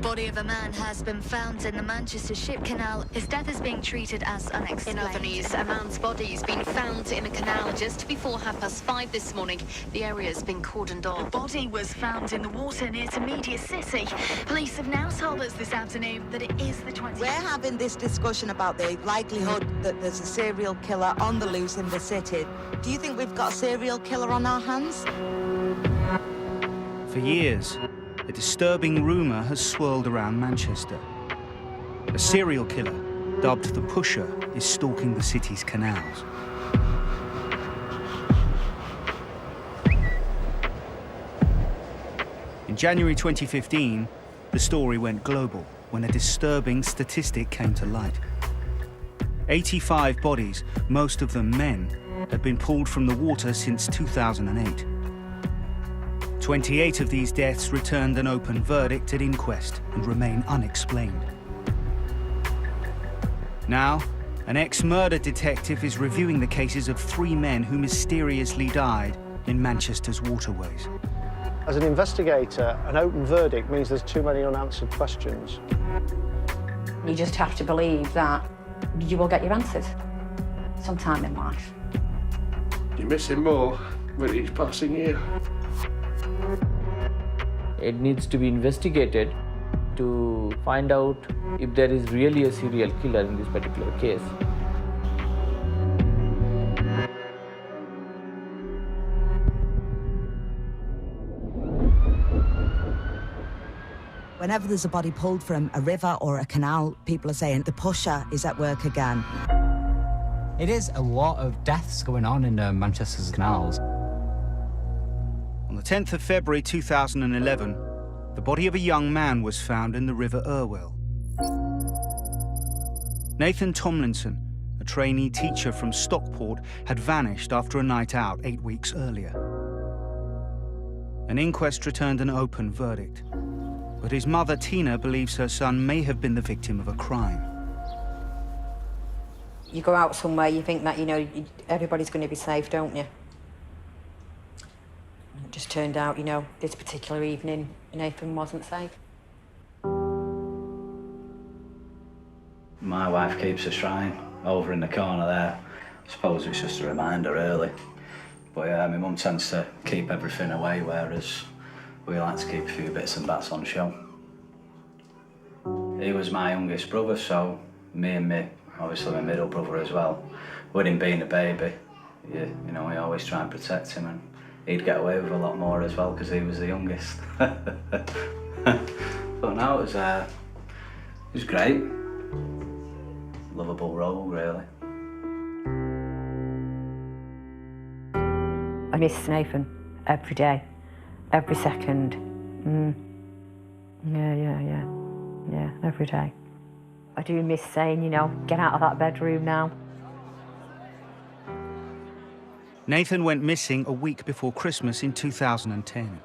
body of a man has been found in the Manchester Ship Canal. His death is being treated as unexplained. In other news, a man's body has been found in a canal just before 5:30 this morning. The area has been cordoned off. The body was found in the water near to Media City. Police have now told us this afternoon that it is the 20th. We're having this discussion about the likelihood that there's a serial killer on the loose in the city. Do you think we've got a serial killer on our hands? For years, a disturbing rumour has swirled around Manchester. A serial killer, dubbed the Pusher, is stalking the city's canals. In January 2015, the story went global when a disturbing statistic came to light. 85 bodies, most of them men, had been pulled from the water since 2008. 28 of these deaths returned an open verdict at inquest and remain unexplained. Now, an ex-murder detective is reviewing the cases of 3 men who mysteriously died in Manchester's waterways. As an investigator, an open verdict means there's too many unanswered questions. You just have to believe that you will get your answers sometime in life. You're missing more with each passing year. It needs to be investigated to find out if there is really a serial killer in this particular case. Whenever there's a body pulled from a river or a canal, people are saying the Pusher is at work again. It is a lot of deaths going on in Manchester's canals. On the 10th of February 2011, the body of a young man was found in the River Irwell. Nathan Tomlinson, a trainee teacher from Stockport, had vanished after a night out 8 weeks earlier. An inquest returned an open verdict, but his mother, Tina, believes her son may have been the victim of a crime. You go out somewhere, you think that, everybody's going to be safe, don't you? It just turned out, this particular evening, Nathan wasn't safe. My wife keeps a shrine over in the corner there. I suppose it's just a reminder, really. But yeah, my mum tends to keep everything away, whereas we like to keep a few bits and bats on show. He was my youngest brother, so me, obviously my middle brother as well. With him being a baby, we always try and protect him, and he'd get away with a lot more as well because he was the youngest. But no, it was great. Lovable role, really. I miss Nathan every day, every second. Yeah, every day. I do miss saying, get out of that bedroom now. Nathan went missing a week before Christmas in 2010.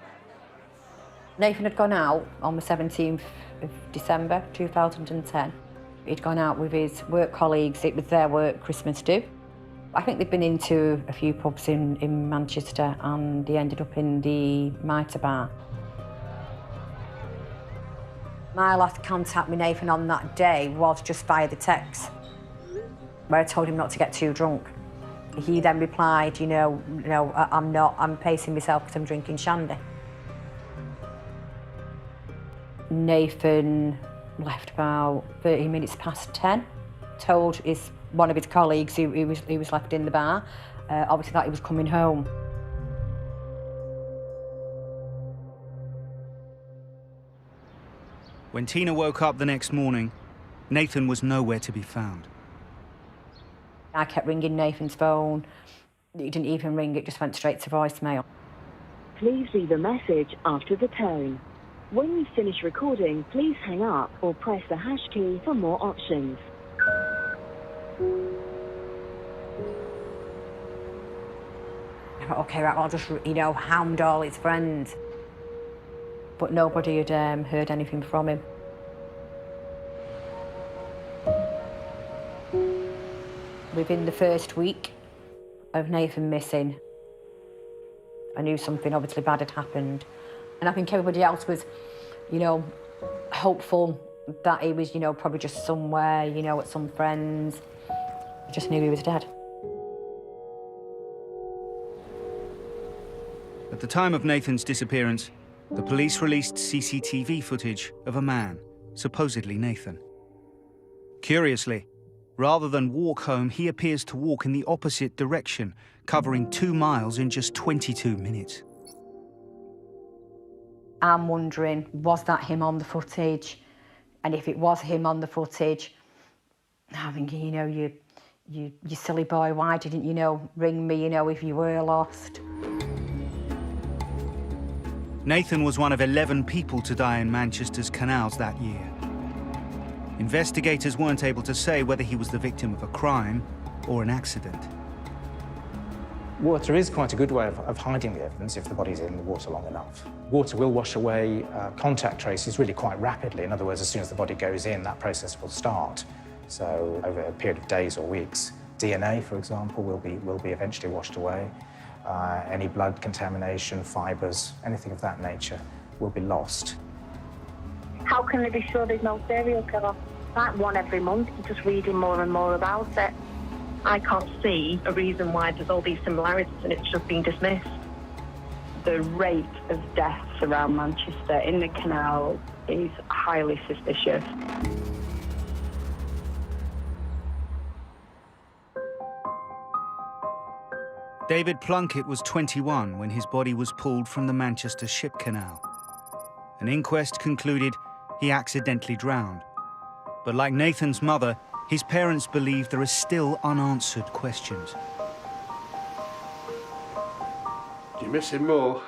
Nathan had gone out on the 17th of December 2010. He'd gone out with his work colleagues. It was their work Christmas do. I think they'd been into a few pubs in Manchester, and they ended up in the Mitre Bar. My last contact with Nathan on that day was just via the text, where I told him not to get too drunk. He then replied, I'm not, I'm pacing myself because I'm drinking shandy. Nathan left about 30 minutes past 10, told one of his colleagues who was left in the bar, obviously that he was coming home. When Tina woke up the next morning, Nathan was nowhere to be found. I kept ringing Nathan's phone. It didn't even ring, it just went straight to voicemail. Please leave a message after the tone. When you finish recording, please hang up or press the hash key for more options. Okay, right, I'll just, hound all his friends. But nobody had heard anything from him. Within the first week of Nathan missing, I knew something obviously bad had happened. And I think everybody else was, hopeful that he was, probably just somewhere, at some friends. I just knew he was dead. At the time of Nathan's disappearance, the police released CCTV footage of a man, supposedly Nathan. Curiously, rather than walk home, he appears to walk in the opposite direction, covering 2 miles in just 22 minutes. I'm wondering, was that him on the footage? And if it was him on the footage, I'm thinking, you silly boy, why didn't you, ring me, if you were lost? Nathan was one of 11 people to die in Manchester's canals that year. Investigators weren't able to say whether he was the victim of a crime or an accident. Water is quite a good way of hiding the evidence if the body's in the water long enough. Water will wash away contact traces really quite rapidly. In other words, as soon as the body goes in, that process will start. So over a period of days or weeks, DNA, for example, will be eventually washed away. Any blood contamination, fibres, anything of that nature will be lost. How can they be sure there's no serial killer? Like one every month, you're just reading more and more about it. I can't see a reason why there's all these similarities and it's just been dismissed. The rate of deaths around Manchester in the canal is highly suspicious. David Plunkett was 21 when his body was pulled from the Manchester Ship Canal. An inquest concluded he accidentally drowned. But like Nathan's mother, his parents believe there are still unanswered questions. Do you miss him more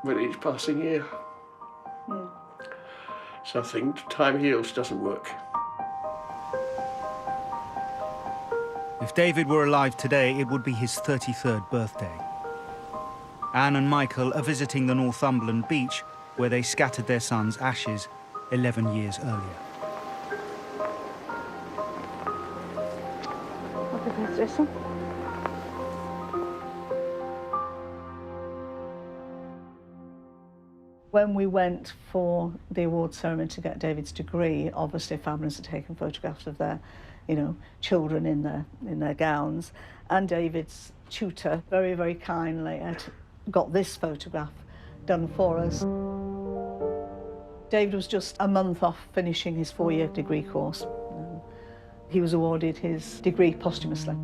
with each passing year? So I think time heals doesn't work. If David were alive today, it would be his 33rd birthday. Anne and Michael are visiting the Northumberland beach where they scattered their son's ashes 11 years earlier. When we went for the award ceremony to get David's degree, obviously families had taken photographs of their, children in their gowns, and David's tutor very, very kindly had got this photograph done for us. David was just a month off finishing his 4-year degree course. He was awarded his degree posthumously.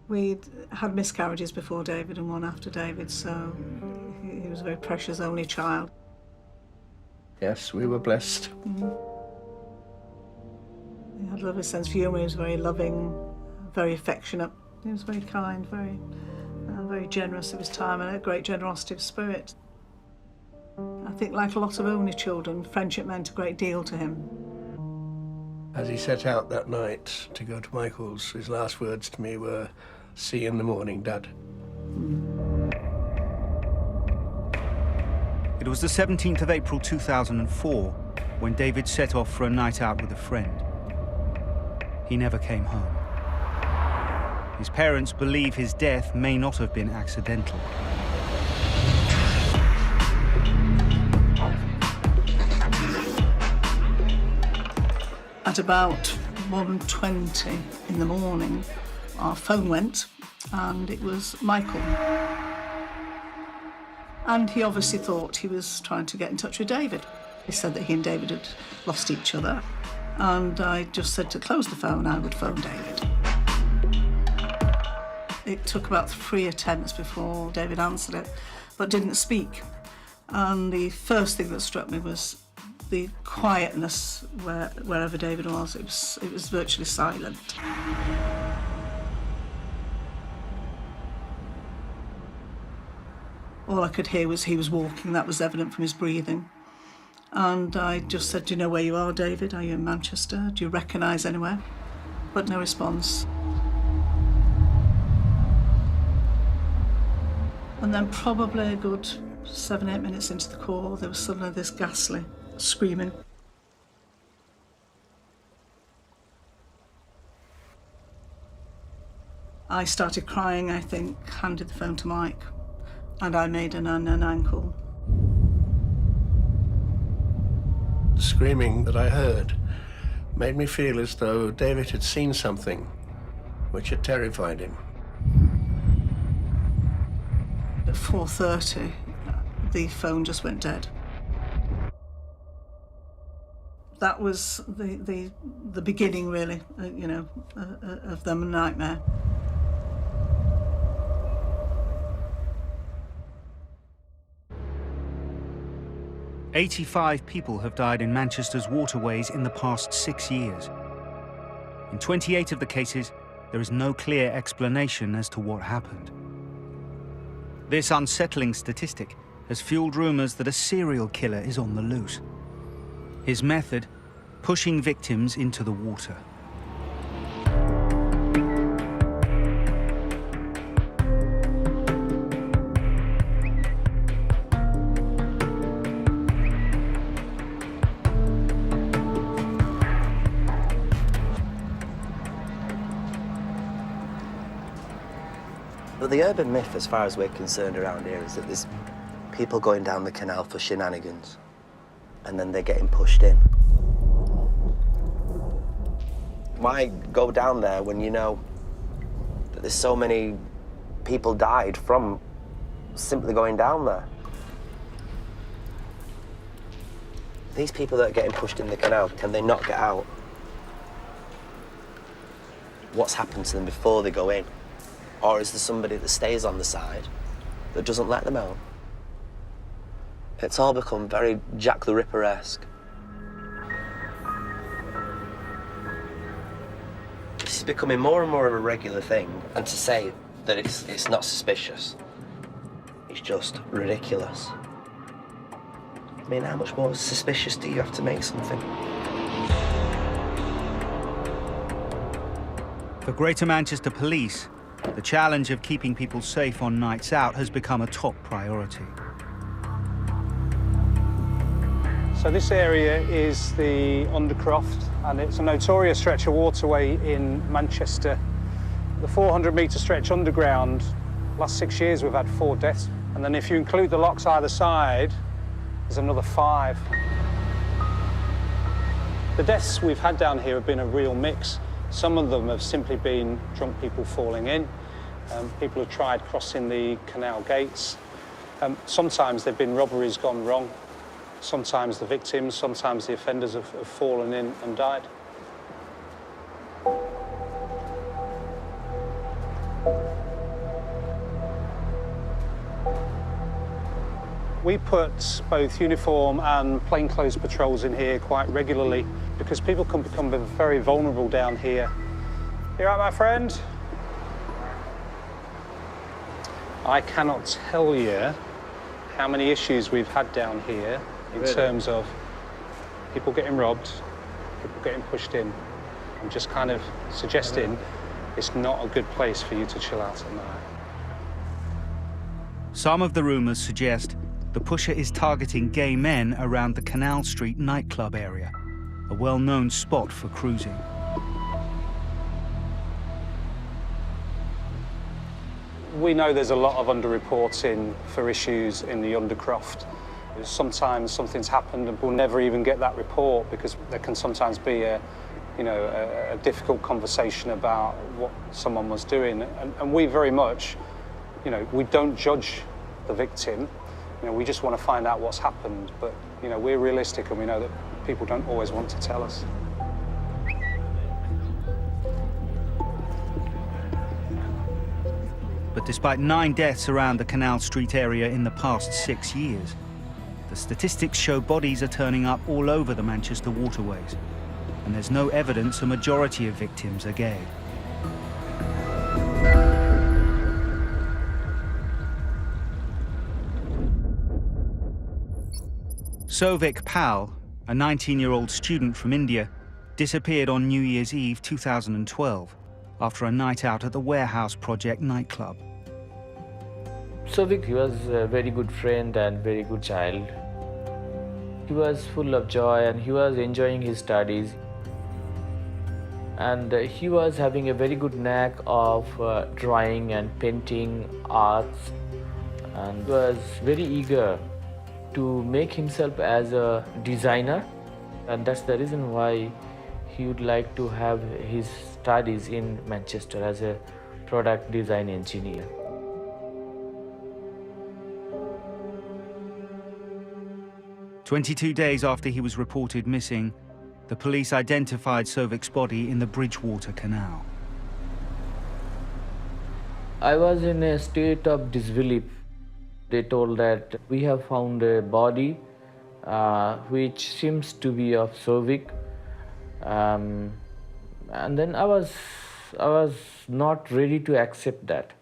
We'd had miscarriages before David and one after David, so he was a very precious only child. Yes, we were blessed. He had a lovely sense of humour. He was very loving, very affectionate. He was very kind, very generous of his time and a great generosity of spirit. I think, like a lot of only children, friendship meant a great deal to him. As he set out that night to go to Michael's, his last words to me were, "See you in the morning, Dad." It was the 17th of April 2004 when David set off for a night out with a friend. He never came home. His parents believe his death may not have been accidental. At about 1:20 in the morning, our phone went, and it was Michael. And he obviously thought he was trying to get in touch with David. He said that he and David had lost each other, and I just said to close the phone, I would phone David. It took about 3 attempts before David answered it, but didn't speak. And the first thing that struck me was the quietness wherever David was. It was virtually silent. All I could hear was he was walking. That was evident from his breathing. And I just said, "Do you know where you are, David? Are you in Manchester? Do you recognise anywhere?" But no response. And then probably a good 7-8 minutes into the call, there was suddenly this ghastly screaming. I started crying, I think, handed the phone to Mike, and I made an 999 call. screaming that I heard made me feel as though David had seen something which had terrified him. At 4:30, the phone just went dead. That was the beginning, really, of the nightmare. "85 people have died in Manchester's waterways in the past 6 years. In 28 of the cases, there is no clear explanation as to what happened. This unsettling statistic has fueled rumours that a serial killer is on the loose. His method, pushing victims into the water. But the urban myth, as far as we're concerned around here, is that there's people going down the canal for shenanigans, and then they're getting pushed in. Why go down there when you know that there's so many people died from simply going down there? These people that are getting pushed in the canal, can they not get out? What's happened to them before they go in? Or is there somebody that stays on the side that doesn't let them out? It's all become very Jack the Ripper-esque. This is becoming more and more of a regular thing, and to say that it's not suspicious, it's just ridiculous. I mean, how much more suspicious do you have to make something? For Greater Manchester Police, the challenge of keeping people safe on nights out has become a top priority. So this area is the Undercroft, and it's a notorious stretch of waterway in Manchester. The 400-metre stretch underground, last 6 years we've had 4 deaths. And then if you include the locks either side, there's another 5. The deaths we've had down here have been a real mix. Some of them have simply been drunk people falling in. People have tried crossing the canal gates. Sometimes they've been robberies gone wrong. Sometimes the victims, sometimes the offenders have fallen in and died. We put both uniform and plainclothes patrols in here quite regularly because people can become very vulnerable down here. You all right, my friend? I cannot tell you how many issues we've had down here in terms of people getting robbed, people getting pushed in. I'm just kind of suggesting it's not a good place for you to chill out at night. Some of the rumours suggest the pusher is targeting gay men around the Canal Street nightclub area, a well-known spot for cruising. We know there's a lot of underreporting for issues in the Undercroft. Sometimes something's happened and we'll never even get that report because there can sometimes be a difficult conversation about what someone was doing. And we very much, we don't judge the victim. We just want to find out what's happened, but we're realistic and we know that people don't always want to tell us. But despite 9 deaths around the Canal Street area in the past 6 years, the statistics show bodies are turning up all over the Manchester waterways, and there's no evidence a majority of victims are gay. Sovik Pal, a 19-year-old student from India, disappeared on New Year's Eve 2012 after a night out at the Warehouse Project nightclub. Sovik, he was a very good friend and very good child. He was full of joy and he was enjoying his studies. And he was having a very good knack of drawing and painting arts, and was very eager to make himself as a designer. And that's the reason why he would like to have his studies in Manchester as a product design engineer. "22 days after he was reported missing, the police identified Sovik's body in the Bridgewater Canal. I was in a state of disbelief. They told that we have found a body which seems to be of Sovik. And then I was not ready to accept that.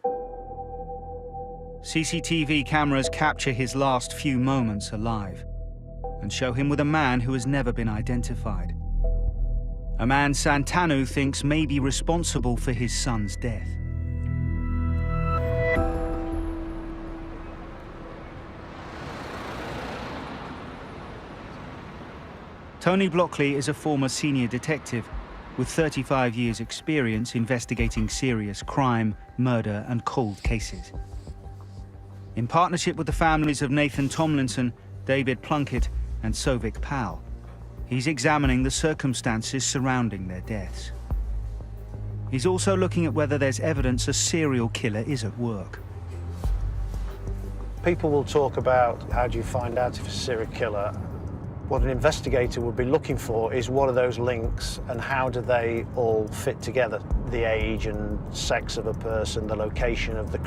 CCTV cameras capture his last few moments alive and show him with a man who has never been identified. A man Santanu thinks may be responsible for his son's death. Tony Blockley is a former senior detective with 35 years' experience investigating serious crime, murder, and cold cases. In partnership with the families of Nathan Tomlinson, David Plunkett, and Sovik Pal, he's examining the circumstances surrounding their deaths. He's also looking at whether there's evidence a serial killer is at work. People will talk about how do you find out if it's a serial killer. What an investigator would be looking for is what are those links and how do they all fit together? The age and sex of a person, the location of the